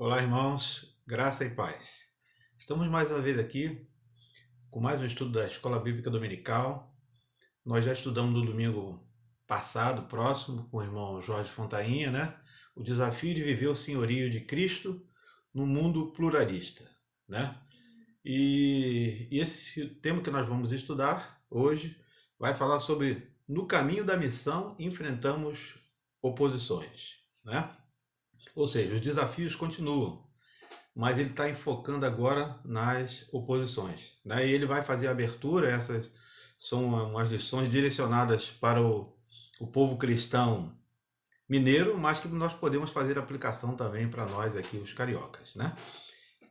Olá, irmãos, graça e paz. Estamos mais uma vez aqui com mais um estudo da Escola Bíblica Dominical. Nós já estudamos no domingo passado, próximo, com o irmão Jorge Fontainha, né? O desafio de viver o senhorio de Cristo no mundo pluralista, né? E esse tema que nós vamos estudar hoje vai falar sobre no caminho da missão enfrentamos oposições, né? Ou seja, os desafios continuam, mas ele está enfocando agora nas oposições. Daí ele vai fazer a abertura, essas são umas lições direcionadas para o povo cristão mineiro, mas que nós podemos fazer aplicação também para nós aqui, os cariocas, né?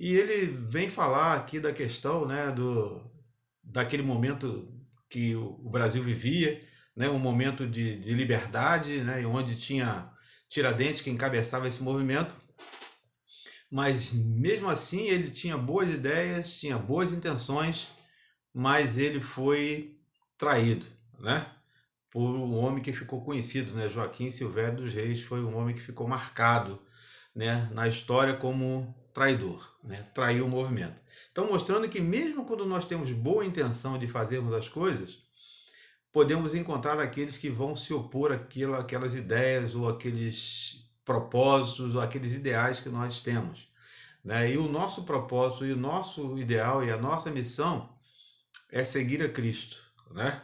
E ele vem falar aqui da questão, né, daquele momento que o Brasil vivia, né, um momento de liberdade, né, onde tinha Tiradentes que encabeçava esse movimento, mas mesmo assim ele tinha boas ideias, tinha boas intenções, mas ele foi traído, né? Por um homem que ficou conhecido, né? Joaquim Silvério dos Reis foi um homem que ficou marcado, né, na história como traidor, né? Traiu o movimento. Então mostrando que mesmo quando nós temos boa intenção de fazermos as coisas, podemos encontrar aqueles que vão se opor àquelas ideias ou aqueles propósitos ou aqueles ideais que nós temos, né? E o nosso propósito e o nosso ideal e a nossa missão é seguir a Cristo, né?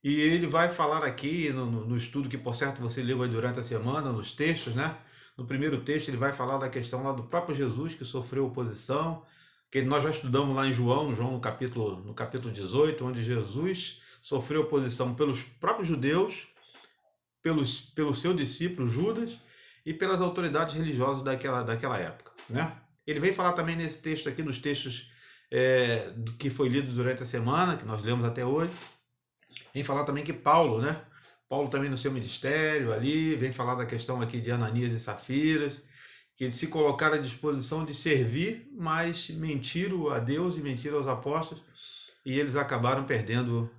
E ele vai falar aqui no estudo que, por certo, você leu aí durante a semana, nos textos, né? No primeiro texto ele vai falar da questão lá do próprio Jesus que sofreu oposição, que nós já estudamos lá em João no capítulo 18, onde Jesus sofreu oposição pelos próprios judeus, pelo seu discípulo Judas e pelas autoridades religiosas daquela época, né? Ele vem falar também nesse texto aqui, nos textos do que foi lido durante a semana, que nós lemos até hoje, vem falar também que Paulo, né? Paulo também no seu ministério ali, vem falar da questão aqui de Ananias e Safiras, que eles se colocaram à disposição de servir, mas mentiram a Deus e mentiram aos apóstolos, e eles acabaram perdendo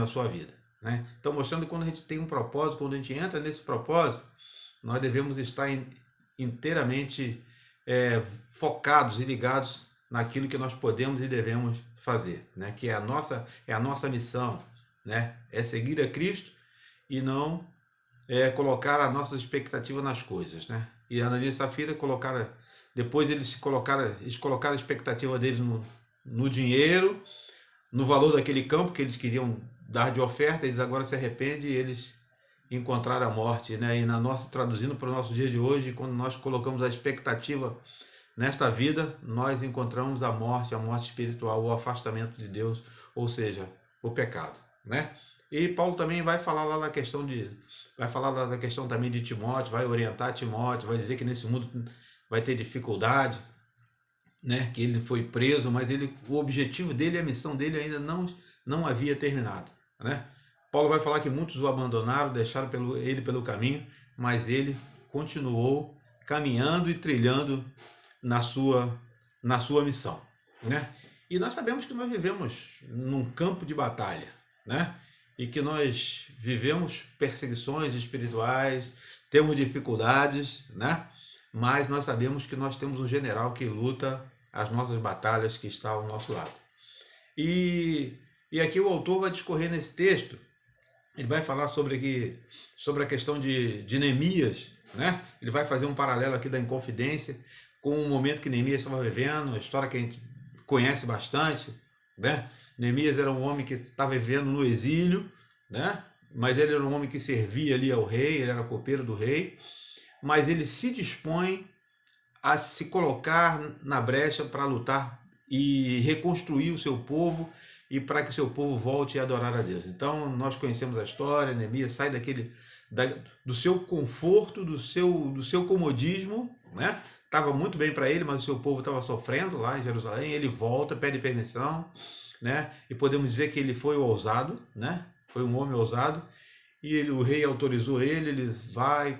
a sua vida, né? Então mostrando que quando a gente tem um propósito, quando a gente entra nesse propósito, nós devemos estar inteiramente focados e ligados naquilo que nós podemos e devemos fazer, né? Que é a nossa missão, né? É seguir a Cristo e não colocar a nossa expectativa nas coisas, né? E a Ananias e Safira depois eles colocaram a expectativa deles no dinheiro, no valor daquele campo que eles queriam dar de oferta, eles agora se arrependem e eles encontraram a morte, né? E traduzindo para o nosso dia de hoje, quando nós colocamos a expectativa nesta vida, nós encontramos a morte espiritual, o afastamento de Deus, ou seja, o pecado, né? E Paulo também vai falar lá da questão também de Timóteo, vai orientar Timóteo, vai dizer que nesse mundo vai ter dificuldade, né? Que ele foi preso, mas o objetivo dele, a missão dele ainda não havia terminado, né? Paulo vai falar que muitos o abandonaram, deixaram ele pelo caminho, mas ele continuou caminhando e trilhando na sua missão, né? E nós sabemos que nós vivemos num campo de batalha, né? E que nós vivemos perseguições espirituais, temos dificuldades, né? Mas nós sabemos que nós temos um general que luta as nossas batalhas, que está ao nosso lado. E aqui o autor vai discorrer nesse texto, ele vai falar sobre a questão de Neemias, né? Ele vai fazer um paralelo aqui da Inconfidência com o momento que Neemias estava vivendo, a história que a gente conhece bastante, né? Neemias era um homem que estava vivendo no exílio, né? Mas ele era um homem que servia ali ao rei, ele era copeiro do rei, mas ele se dispõe a se colocar na brecha para lutar e reconstruir o seu povo e para que o seu povo volte a adorar a Deus. Então nós conhecemos a história, Neemias sai do seu conforto, do seu comodismo, né? Estava muito bem para ele, mas o seu povo estava sofrendo lá em Jerusalém. Ele volta, pede permissão, né? E podemos dizer que ele foi ousado, né? Foi um homem ousado. E o rei autorizou ele vai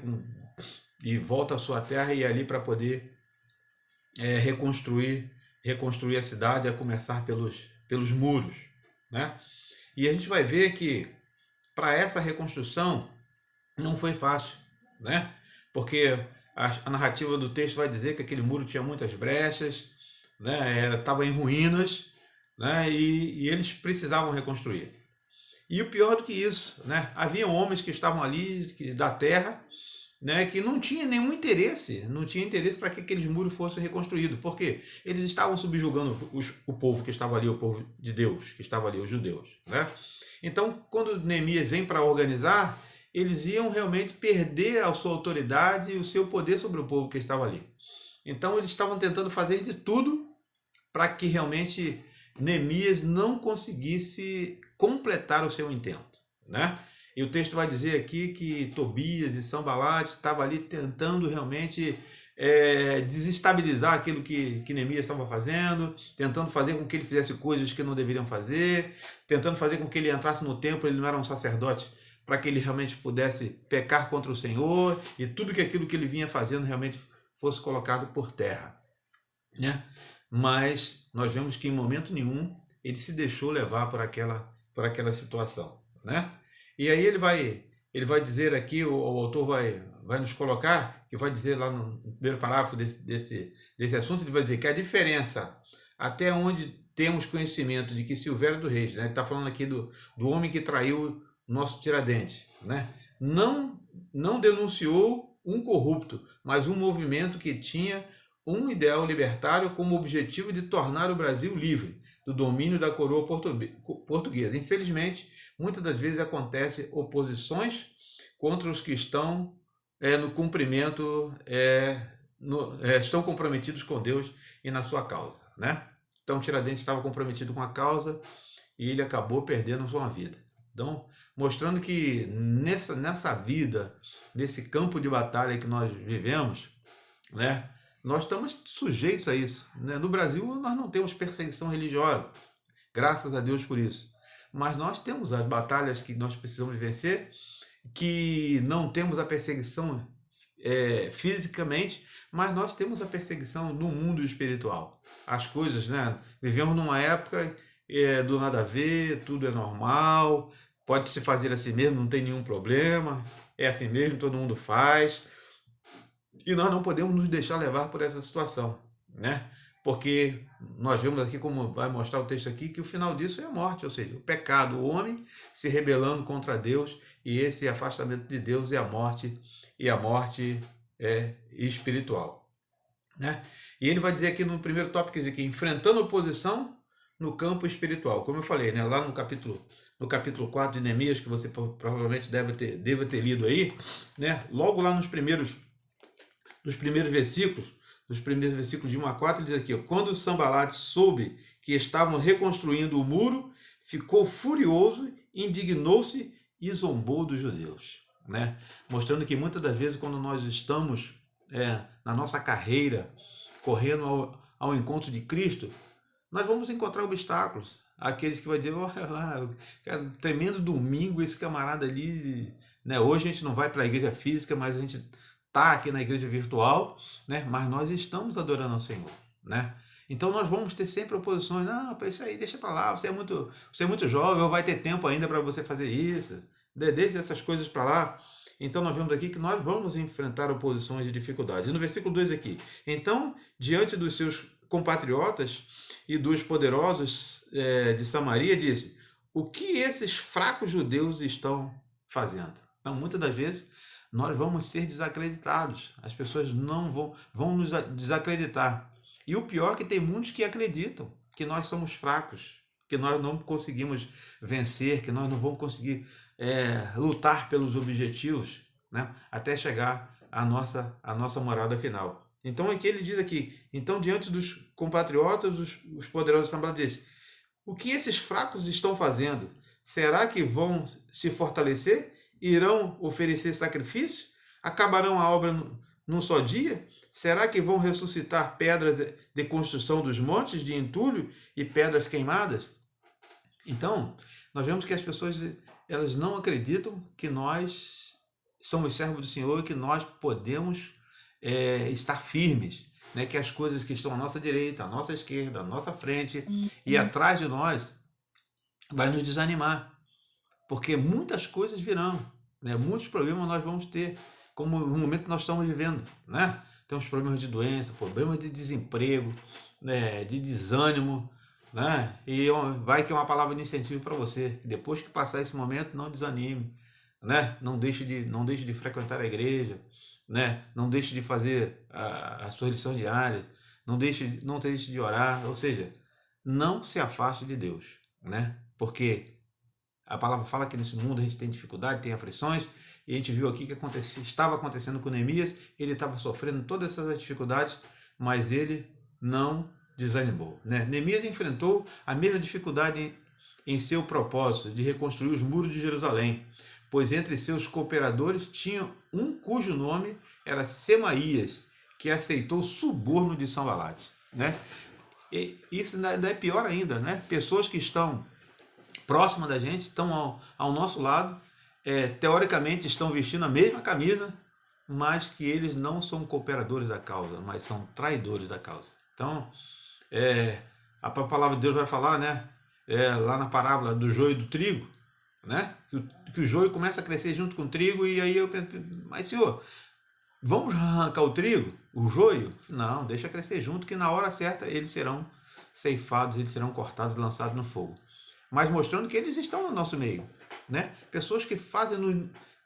e volta à sua terra e ali para poder reconstruir a cidade, a começar pelos muros, né? E a gente vai ver que para essa reconstrução não foi fácil, né? Porque a narrativa do texto vai dizer que aquele muro tinha muitas brechas, né? Estava em ruínas, né? E eles precisavam reconstruir. E o pior do que isso, né? Havia homens que estavam ali da terra, né, que não tinha nenhum interesse, não tinha interesse para que aqueles muros fossem reconstruídos, porque eles estavam subjugando o povo que estava ali, o povo de Deus, que estava ali, os judeus, né? Então, quando Neemias vem para organizar, eles iam realmente perder a sua autoridade e o seu poder sobre o povo que estava ali. Então, eles estavam tentando fazer de tudo para que realmente Neemias não conseguisse completar o seu intento, né? E o texto vai dizer aqui que Tobias e Sanbalat estavam ali tentando realmente desestabilizar aquilo que Neemias estava fazendo, tentando fazer com que ele fizesse coisas que não deveriam fazer, tentando fazer com que ele entrasse no templo, ele não era um sacerdote, para que ele realmente pudesse pecar contra o Senhor e tudo aquilo que ele vinha fazendo realmente fosse colocado por terra, né? Mas nós vemos que em momento nenhum ele se deixou levar por aquela situação, né? E aí ele vai dizer aqui, o autor vai nos colocar, que vai dizer lá no primeiro parágrafo desse assunto, ele vai dizer que a diferença até onde temos conhecimento de que Silvério do Reis, né, ele está falando aqui do homem que traiu nosso Tiradentes, né, não denunciou um corrupto, mas um movimento que tinha um ideal libertário como objetivo de tornar o Brasil livre do domínio da coroa portuguesa. Infelizmente, muitas das vezes acontecem oposições contra os que estão no cumprimento, estão comprometidos com Deus e na sua causa, né? Então, Tiradentes estava comprometido com a causa e ele acabou perdendo sua vida. Então, mostrando que nessa vida, nesse campo de batalha que nós vivemos, né? Nós estamos sujeitos a isso, né? No Brasil, nós não temos perseguição religiosa, graças a Deus por isso. Mas nós temos as batalhas que nós precisamos vencer, que não temos a perseguição fisicamente, mas nós temos a perseguição no mundo espiritual. As coisas, né? Vivemos numa época do nada a ver, tudo é normal, pode se fazer assim mesmo, não tem nenhum problema, é assim mesmo, todo mundo faz. E nós não podemos nos deixar levar por essa situação, né? Porque nós vemos aqui, como vai mostrar o texto aqui, que o final disso é a morte, ou seja, o pecado, o homem se rebelando contra Deus, e esse afastamento de Deus é a morte, e a morte é espiritual, né? E ele vai dizer aqui no primeiro tópico, quer dizer, que enfrentando oposição no campo espiritual, como eu falei, né? Lá no capítulo 4 de Neemias, que você provavelmente deve ter lido aí, né? Logo lá nos primeiros versículos de 1 a 4, ele diz aqui: quando Sanbalat soube que estavam reconstruindo o muro, ficou furioso, indignou-se e zombou dos judeus, né? Mostrando que muitas das vezes, quando nós estamos na nossa carreira, correndo ao encontro de Cristo, nós vamos encontrar obstáculos. Aqueles que vão dizer: olha lá, cara, tremendo domingo esse camarada ali, né? Hoje a gente não vai para a igreja física, mas a gente está aqui na igreja virtual, né? Mas nós estamos adorando ao Senhor, né? Então nós vamos ter sempre oposições. Não, para isso aí, deixa para lá, você é muito jovem, ou vai ter tempo ainda para você fazer isso, deixa essas coisas para lá. Então nós vemos aqui que nós vamos enfrentar oposições e dificuldades. E no versículo 2 aqui: então, diante dos seus compatriotas e dos poderosos de Samaria, disse: o que esses fracos judeus estão fazendo? Então, muitas das vezes, nós vamos ser desacreditados. As pessoas não vão nos desacreditar. E o pior é que tem muitos que acreditam que nós somos fracos, que nós não conseguimos vencer, que nós não vamos conseguir lutar pelos objetivos, né, até chegar à nossa morada final. Então aqui ele diz aqui: então diante dos compatriotas, os poderosos Sanbalat disse: o que esses fracos estão fazendo? Será que vão se fortalecer? Irão oferecer sacrifício? Acabarão a obra num só dia? Será que vão ressuscitar pedras de construção dos montes de entulho e pedras queimadas? Então, nós vemos que as pessoas, elas não acreditam que nós somos servos do Senhor e que nós podemos estar firmes, né? Que as coisas que estão à nossa direita, à nossa esquerda, à nossa frente e atrás de nós vai nos desanimar. Porque muitas coisas virão, né? Muitos problemas nós vamos ter como o momento que nós estamos vivendo, né? Temos problemas de doença, problemas de desemprego, né? De desânimo, né? E vai que é uma palavra de incentivo para você, que depois que passar esse momento, não desanime, né? Não deixe de frequentar a igreja, né? Não deixe de fazer a sua lição diária, não deixe de orar, ou seja, não se afaste de Deus, né? Porque a palavra fala que nesse mundo a gente tem dificuldade, tem aflições, e a gente viu aqui que estava acontecendo com Neemias, ele estava sofrendo todas essas dificuldades, mas ele não desanimou, né? Neemias enfrentou a mesma dificuldade em seu propósito de reconstruir os muros de Jerusalém, pois entre seus cooperadores tinha um cujo nome era Semaías, que aceitou suborno de Sanbalate, né? E isso ainda é pior ainda, né? Pessoas que estão próximas da gente, estão ao nosso lado, teoricamente estão vestindo a mesma camisa, mas que eles não são cooperadores da causa, mas são traidores da causa. Então, a palavra de Deus vai falar, né? Lá na parábola do joio e do trigo, né? Que o joio começa a crescer junto com o trigo, e aí eu penso, mas senhor, vamos arrancar o trigo, o joio? Não, deixa crescer junto, que na hora certa eles serão ceifados, eles serão cortados e lançados no fogo. Mas mostrando que eles estão no nosso meio, né? Pessoas que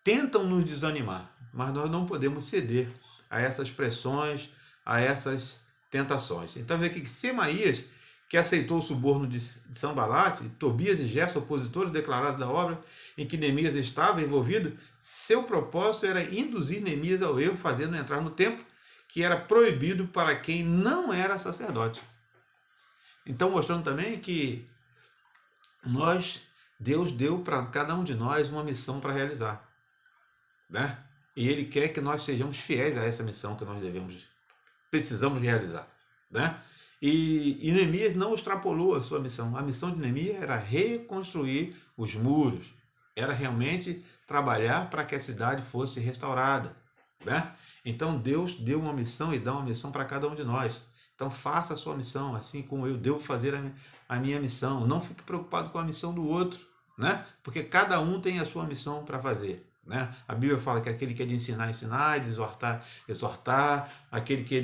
tentam nos desanimar, mas nós não podemos ceder a essas pressões, a essas tentações. Então vê aqui que Semaías, que aceitou o suborno de Sanbalate, Tobias e Gesso, opositores declarados da obra em que Neemias estava envolvido, seu propósito era induzir Neemias ao erro, fazendo entrar no templo, que era proibido para quem não era sacerdote. Então mostrando também que Deus deu para cada um de nós uma missão para realizar, né? E Ele quer que nós sejamos fiéis a essa missão que nós precisamos realizar, né? E Neemias não extrapolou a sua missão. A missão de Neemias era reconstruir os muros, era realmente trabalhar para que a cidade fosse restaurada, né? Então Deus deu uma missão e dá uma missão para cada um de nós. Então faça a sua missão, assim como eu devo fazer a minha missão. Não fique preocupado com a missão do outro, né? Porque cada um tem a sua missão para fazer, né? A Bíblia fala que aquele que é de ensinar, ensinar, de exortar, exortar, aquele que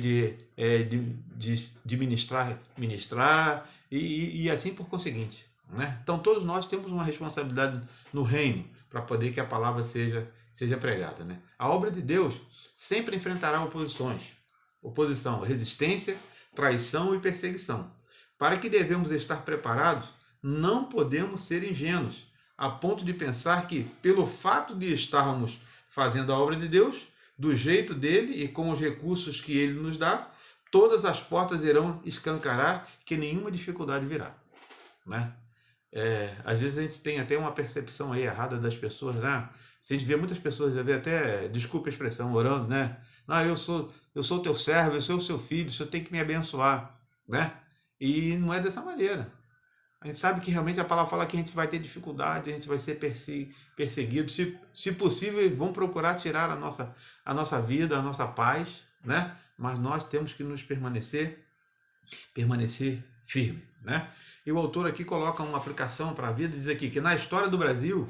é de ministrar, ministrar, e assim por conseguinte, né? Então todos nós temos uma responsabilidade no reino para poder que a palavra seja pregada, né? A obra de Deus sempre enfrentará oposição, resistência, traição e perseguição. Para que devemos estar preparados, não podemos ser ingênuos, a ponto de pensar que, pelo fato de estarmos fazendo a obra de Deus, do jeito dele e com os recursos que ele nos dá, todas as portas irão escancarar, que nenhuma dificuldade virá, né? Às vezes a gente tem até uma percepção aí errada das pessoas, né? Se a gente vê muitas pessoas, até, desculpa a expressão, orando, né? Não, eu sou teu servo, eu sou o seu filho, o senhor tem que me abençoar, né? E não é dessa maneira. A gente sabe que realmente a palavra fala que a gente vai ter dificuldade, a gente vai ser perseguido. Se possível, vão procurar tirar a nossa vida, a nossa paz, né? Mas nós temos que nos permanecer firme, né? E o autor aqui coloca uma aplicação para a vida, diz aqui que na história do Brasil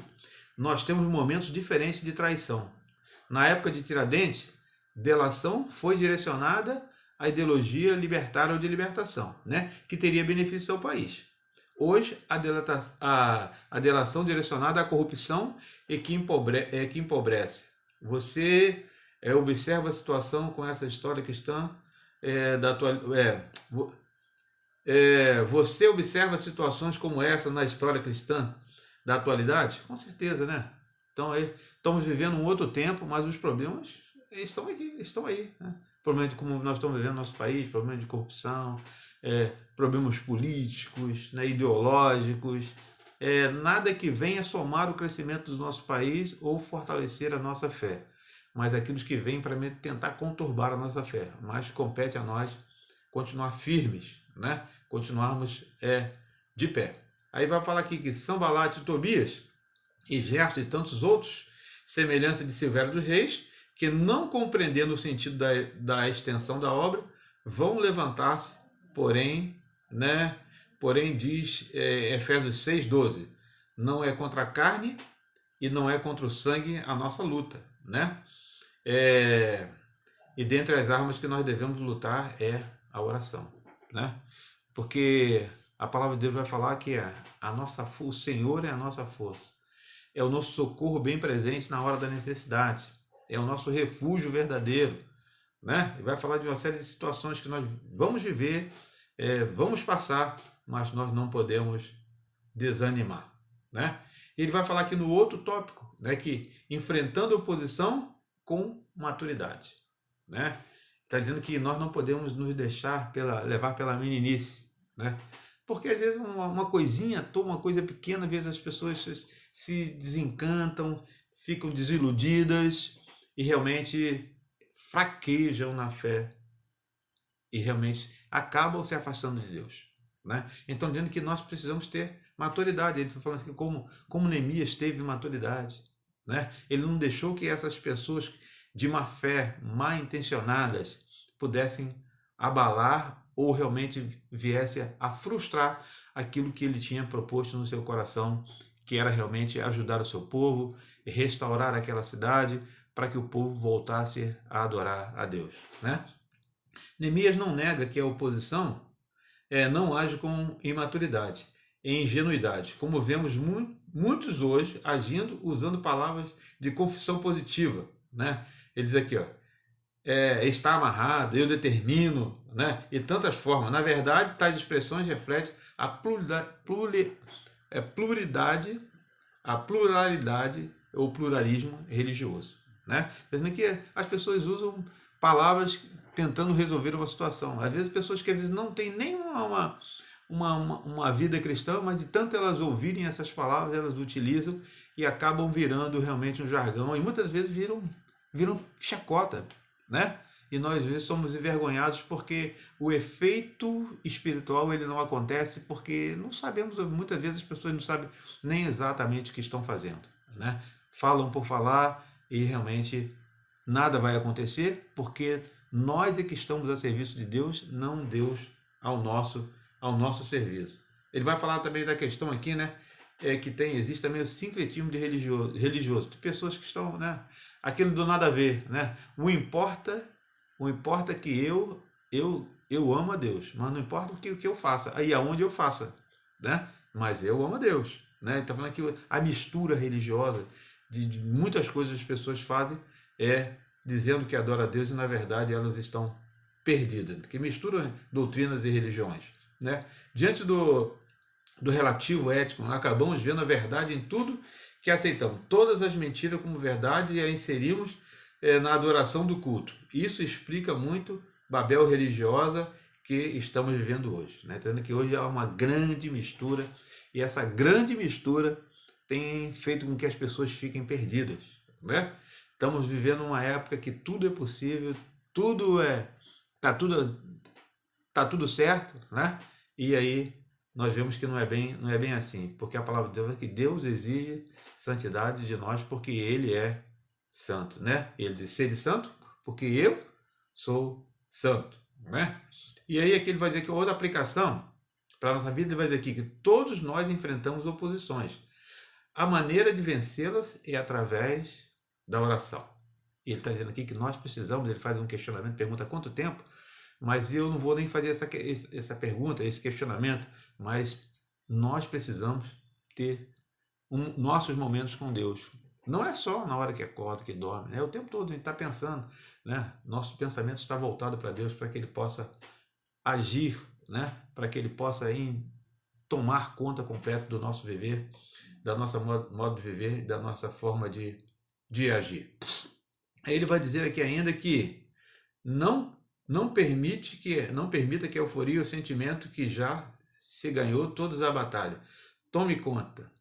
nós temos momentos diferentes de traição. Na época de Tiradentes, delação foi direcionada à ideologia libertária ou de libertação, né? Que teria benefício ao país. Hoje, a delação direcionada à corrupção e que empobrece. Você observa a situação com essa história cristã da atualidade. Você observa situações como essa na história cristã da atualidade? Com certeza, né? Então, estamos vivendo um outro tempo, mas os problemas estão aí, né? Problemas de como nós estamos vivendo no nosso país, problemas de corrupção, problemas políticos, né, ideológicos, nada que venha somar o crescimento do nosso país ou fortalecer a nossa fé, mas aqueles que vêm para tentar conturbar a nossa fé, mas compete a nós continuar firmes, né? Continuarmos de pé. Aí vai falar aqui que Sanbalate e Tobias, e Gesto e tantos outros, semelhança de Severo dos Reis, que não compreendendo o sentido da extensão da obra, vão levantar-se, porém diz Efésios 6,12, não é contra a carne e não é contra o sangue a nossa luta, né? É, e dentre as armas que nós devemos lutar é a oração, né? Porque a palavra de Deus vai falar que o Senhor é a nossa força, é o nosso socorro bem presente na hora da necessidade, é o nosso refúgio verdadeiro, né? E vai falar de uma série de situações que nós vamos viver, vamos passar, mas nós não podemos desanimar, né? Ele vai falar aqui no outro tópico, né, que enfrentando a oposição com maturidade, né? Está dizendo que nós não podemos nos deixar levar pela meninice, né? Porque às vezes uma coisinha, uma coisa pequena, às vezes as pessoas se desencantam, ficam desiludidas e realmente fraquejam na fé e realmente acabam se afastando de Deus, né? Então dizendo que nós precisamos ter maturidade. Ele está falando assim, como Neemias teve maturidade, né? Ele não deixou que essas pessoas de má fé, mal intencionadas, pudessem abalar ou realmente viesse a frustrar aquilo que ele tinha proposto no seu coração, que era realmente ajudar o seu povo, restaurar aquela cidade, para que o povo voltasse a adorar a Deus, né? Neemias não nega que a oposição não age com imaturidade e ingenuidade, como vemos muitos hoje agindo usando palavras de confissão positiva, né? Ele diz aqui, ó, está amarrado, eu determino, né? E tantas formas. Na verdade, tais expressões refletem a pluralidade, a pluralidade ou pluralismo religioso, né? Dizendo que as pessoas usam palavras tentando resolver uma situação. Às vezes pessoas que às vezes não têm nem uma vida cristã, mas de tanto elas ouvirem essas palavras, elas utilizam e acabam virando realmente um jargão e muitas vezes viram chacota, né? E nós às vezes somos envergonhados porque o efeito espiritual ele não acontece porque não sabemos, muitas vezes as pessoas não sabem nem exatamente o que estão fazendo, né? Falam por falar e realmente nada vai acontecer porque nós é que estamos a serviço de Deus, não Deus ao nosso serviço. Ele vai falar também da questão aqui, né? Que existe também o sincretismo de religioso, de pessoas que estão, né? Aquilo do nada a ver, né? O importa é que eu amo a Deus, mas não importa o que eu faça, aí aonde eu faça, né? Mas eu amo a Deus, né? Então falando aqui a mistura religiosa de muitas coisas que as pessoas fazem dizendo que adora a Deus e na verdade elas estão perdidas, que misturam doutrinas e religiões, né? Diante do relativo ético, nós acabamos vendo a verdade em tudo que aceitamos, todas as mentiras como verdade e a inserimos na adoração do culto. Isso explica muito Babel religiosa que estamos vivendo hoje, né? Entendendo que hoje há uma grande mistura e essa grande mistura tem feito com que as pessoas fiquem perdidas, né? Estamos vivendo uma época que tudo é possível, tá tudo certo, né? E aí nós vemos que não é bem assim, porque a palavra de Deus é que Deus exige santidade de nós porque ele é santo, né? Ele diz: sede santo, porque eu sou santo, né? E aí aqui ele vai dizer que outra aplicação para a nossa vida, ele vai dizer aqui que todos nós enfrentamos oposições. A maneira de vencê-las é através da oração. E ele está dizendo aqui que nós precisamos, ele faz um questionamento, pergunta quanto tempo, mas eu não vou nem fazer essa pergunta, esse questionamento, mas nós precisamos ter nossos momentos com Deus. Não é só na hora que acorda, que dorme, é o tempo todo a gente está pensando, né? Nosso pensamento está voltado para Deus, para que Ele possa agir, né? Para que Ele possa tomar conta completa do nosso viver, da nossa modo de viver, da nossa forma de agir. Aí ele vai dizer aqui ainda que não permita que a euforia e o sentimento que já se ganhou todos a batalha. Tome conta.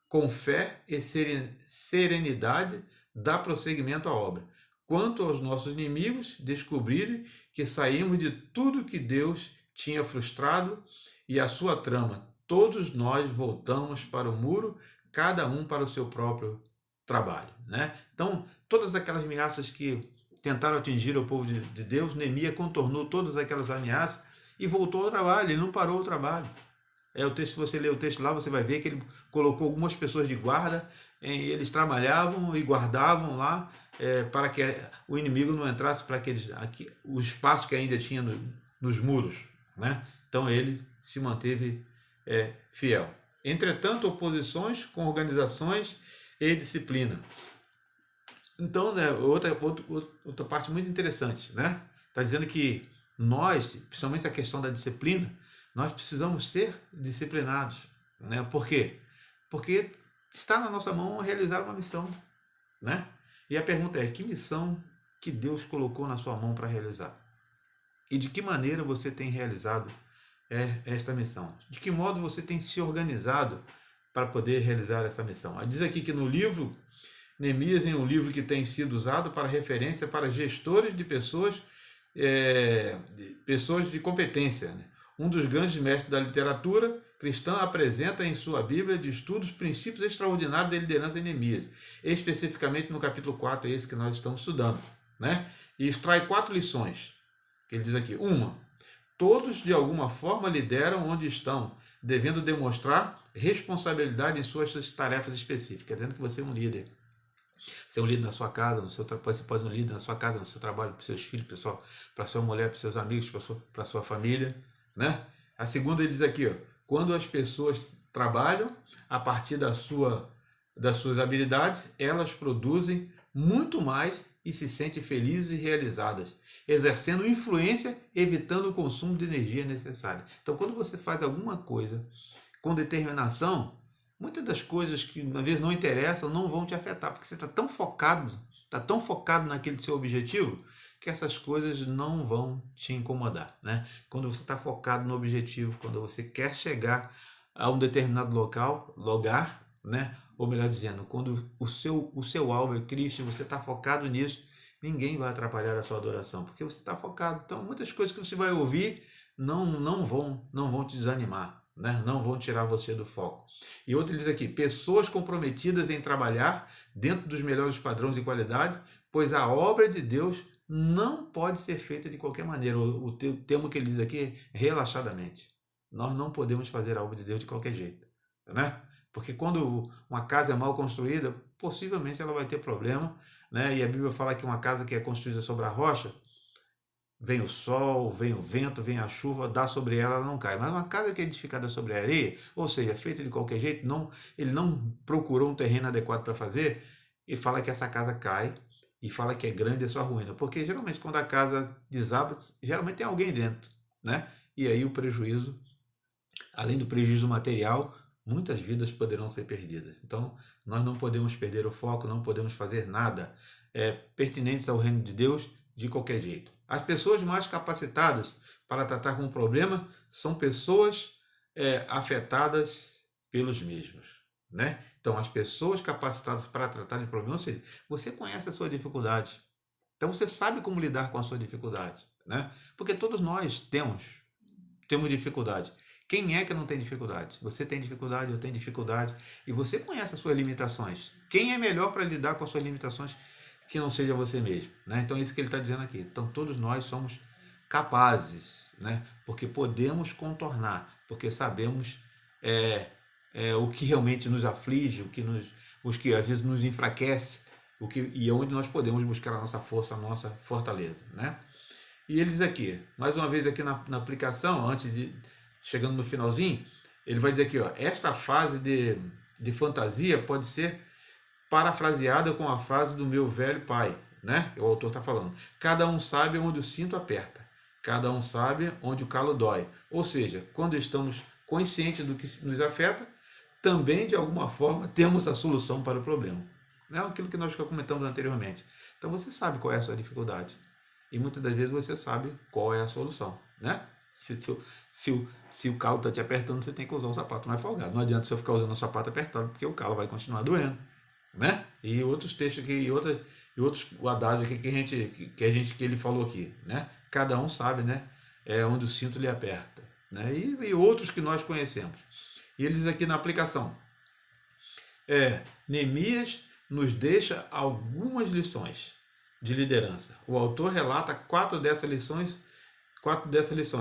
Com fé e serenidade, dá prosseguimento à obra. Quanto aos nossos inimigos, descobrirem que saímos de tudo que Deus tinha frustrado e a sua trama. Todos nós voltamos para o muro, cada um para o seu próprio trabalho, né? Então, todas aquelas ameaças que tentaram atingir o povo de Deus, Neemias contornou todas aquelas ameaças e voltou ao trabalho, ele não parou o trabalho. O texto, se você ler o texto lá, você vai ver que ele colocou algumas pessoas de guarda, eles trabalhavam e guardavam lá para que o inimigo não entrasse para o espaço que ainda tinha nos muros, né? Então ele se manteve fiel. Entretanto, oposições com organizações e disciplina. Então, né, outra parte muito interessante, né? Está dizendo que nós, principalmente a questão da disciplina, nós precisamos ser disciplinados, né? Por quê? Porque está na nossa mão realizar uma missão, né? E a pergunta é, que missão que Deus colocou na sua mão para realizar? E de que maneira você tem realizado esta missão? De que modo você tem se organizado para poder realizar essa missão? Diz aqui que no livro, Neemias é um livro que tem sido usado para referência para gestores de pessoas de competência, né? Um dos grandes mestres da literatura cristã apresenta em sua Bíblia de estudos princípios extraordinários da liderança em Neemias, especificamente no capítulo 4, esse que nós estamos estudando, né? E extrai 4 lições, que ele diz aqui. Uma, todos de alguma forma lideram onde estão, devendo demonstrar responsabilidade em suas tarefas específicas, dizendo que você é um líder. Ser um líder na sua casa, você pode ser um líder na sua casa, no seu trabalho, para os seus filhos, para sua mulher, para os seus amigos, para a sua família, né? A segunda, ele diz aqui, ó, quando as pessoas trabalham a partir das suas habilidades, elas produzem muito mais e se sentem felizes e realizadas, exercendo influência, evitando o consumo de energia necessária. Então, quando você faz alguma coisa com determinação, muitas das coisas que às vezes não interessam não vão te afetar, porque você está tão focado naquele seu objetivo, que essas coisas não vão te incomodar, né? Quando você está focado no objetivo, quando você quer chegar a um determinado lugar, né? Ou melhor dizendo, quando o seu alvo é Cristo, você está focado nisso, ninguém vai atrapalhar a sua adoração, porque você está focado. Então, muitas coisas que você vai ouvir não vão te desanimar, né? Não vão tirar você do foco. E outro diz aqui, pessoas comprometidas em trabalhar dentro dos melhores padrões de qualidade, pois a obra de Deus não pode ser feita de qualquer maneira. O termo que ele diz aqui é relaxadamente. Nós não podemos fazer a obra de Deus de qualquer jeito, né? Porque quando uma casa é mal construída, possivelmente ela vai ter problema, né? E a Bíblia fala que uma casa que é construída sobre a rocha, vem o sol, vem o vento, vem a chuva, dá sobre ela, ela não cai. Mas uma casa que é edificada sobre a areia, ou seja, feita de qualquer jeito, ele não procurou um terreno adequado para fazer, e fala que essa casa cai, e fala que é grande a sua ruína. Porque geralmente quando a casa desaba, geralmente tem alguém dentro, né? E aí o prejuízo, além do prejuízo material, muitas vidas poderão ser perdidas. Então, nós não podemos perder o foco, não podemos fazer nada pertinente ao reino de Deus de qualquer jeito. As pessoas mais capacitadas para tratar com o problema são pessoas afetadas pelos mesmos, né? Então, as pessoas capacitadas para tratar de problemas, ou seja, você conhece a sua dificuldade, então você sabe como lidar com a sua dificuldade, né? Porque todos nós temos dificuldade. Quem é que não tem dificuldade? Você tem dificuldade, eu tenho dificuldade, e você conhece as suas limitações. Quem é melhor para lidar com as suas limitações que não seja você mesmo, né? Então é isso que ele está dizendo aqui. Então todos nós somos capazes, né? Porque podemos contornar, porque sabemos o que realmente nos aflige, o que às vezes nos enfraquece, e onde nós podemos buscar a nossa força, a nossa fortaleza, né? E ele diz aqui, mais uma vez aqui na aplicação, chegando no finalzinho, ele vai dizer aqui, ó, esta fase de fantasia pode ser parafraseada com a frase do meu velho pai, né? O autor está falando. Cada um sabe onde o cinto aperta. Cada um sabe onde o calo dói. Ou seja, quando estamos conscientes do que nos afeta, também de alguma forma temos a solução para o problema. É aquilo que nós comentamos anteriormente. Então você sabe qual é a sua dificuldade. E muitas das vezes você sabe qual é a solução, né? Se o calo está te apertando, você tem que usar um sapato mais folgado. Não adianta você ficar usando um sapato apertado, porque o calo vai continuar doendo, né? E outros textos aqui, o adágio aqui que ele falou aqui, né? Cada um sabe, né? Onde o cinto lhe aperta, né? E outros que nós conhecemos. E ele diz aqui na aplicação, Neemias nos deixa algumas lições de liderança. O autor relata 4 dessas lições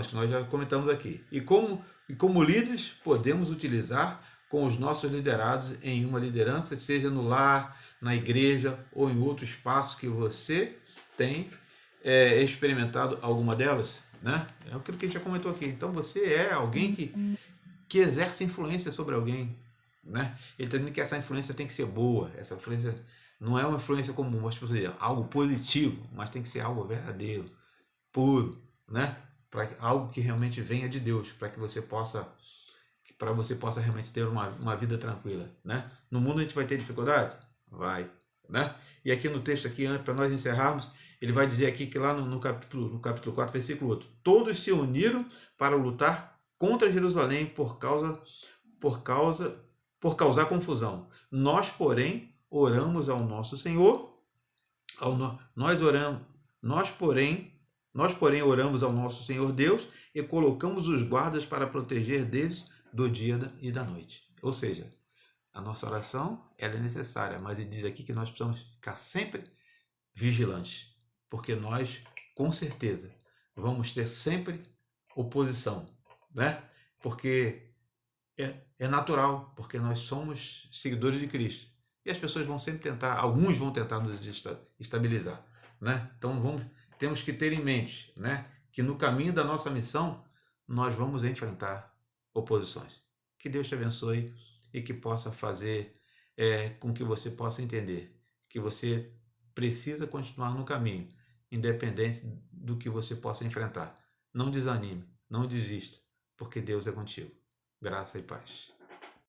que nós já comentamos aqui. E como líderes podemos utilizar com os nossos liderados em uma liderança, seja no lar, na igreja ou em outro espaço que você tem experimentado alguma delas, né? É aquilo que a gente já comentou aqui. Então você é alguém que exerce influência sobre alguém, né? Ele está dizendo que essa influência tem que ser boa, essa influência não é uma influência comum, mas tipo, algo positivo, mas tem que ser algo verdadeiro, puro, né? Algo que realmente venha de Deus, para você possa realmente ter uma vida tranquila, né? No mundo a gente vai ter dificuldade? Vai, né? E aqui no texto aqui, para nós encerrarmos, ele vai dizer aqui que lá no capítulo 4, versículo 8, todos se uniram para lutar contra Jerusalém por causa por causar confusão. Nós, porém, oramos ao nosso Senhor, nós, porém, oramos ao nosso Senhor Deus e colocamos os guardas para proteger deles do dia e da noite. Ou seja, a nossa oração ela é necessária, mas ele diz aqui que nós precisamos ficar sempre vigilantes, porque nós, com certeza, vamos ter sempre oposição, né? Porque é natural, porque nós somos seguidores de Cristo. E as pessoas vão sempre tentar, alguns vão tentar nos estabilizar, né? Então temos que ter em mente, né, que no caminho da nossa missão nós vamos enfrentar oposições. Que Deus te abençoe e que possa fazer com que você possa entender que você precisa continuar no caminho, independente do que você possa enfrentar. Não desanime, não desista, porque Deus é contigo. Graça e paz.